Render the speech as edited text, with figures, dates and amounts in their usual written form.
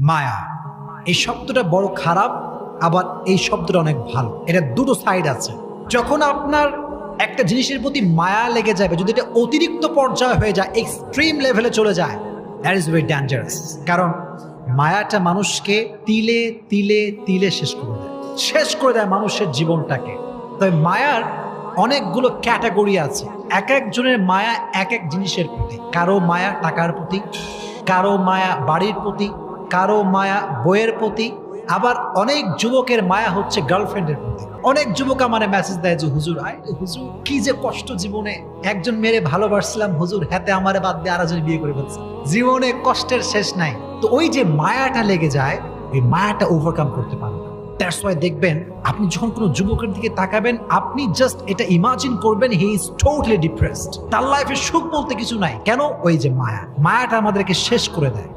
মায়া এই শব্দটা বড় খারাপ, আবার এই শব্দটা অনেক ভালো। এটা দুটো সাইড আছে। যখন আপনার একটা জিনিসের প্রতি মায়া লেগে যাবে, যদি এটা অতিরিক্ত পর্যায়ে হয়ে যায়, এক্সট্রিম লেভেলে চলে যায়, দ্যাট ইজ ভেরি ডেঞ্জারাস। কারণ মায়াটা মানুষকে তিলে তিলে তিলে শেষ করে দেয় মানুষের জীবনটাকে। তবে মায়ার অনেকগুলো ক্যাটাগরি আছে। এক একজনের মায়া এক এক জিনিসের প্রতি। কারো মায়া টাকার প্রতি, কারো মায়া বাড়ির প্রতি, কারো মায়া বইয়ের প্রতি, আবার অনেক যুবকের মায়া হচ্ছে গার্লফ্রেন্ডের প্রতি। অনেক যুবক আমার মেসেজ দেয় যে হুজুর, হুজুর কি যে কষ্ট জীবনে, একজন মেয়েরে ভালোবাসছিলাম হুজুর, হাতে আমারে বাদ দিয়ে আরেকজন বিয়ে করে ফেলছে, জীবনে কষ্টের শেষ নাই। তো ওই যে মায়াটা লেগে যায়, ওই মায়াটা ওভারকাম করতে পারে না। দ্যাটস ওয়াই দেখবেন আপনি যখন কোনো যুবকের দিকে তাকাবেন, আপনি জাস্ট এটা ইমাজিন করবেন হি ইজ টোটালি ডিপ্রেসড, তার লাইফে সুখ বলতে কিছু নাই। কেন? ওই যে মায়াটা আমাদেরকে শেষ করে দেয়।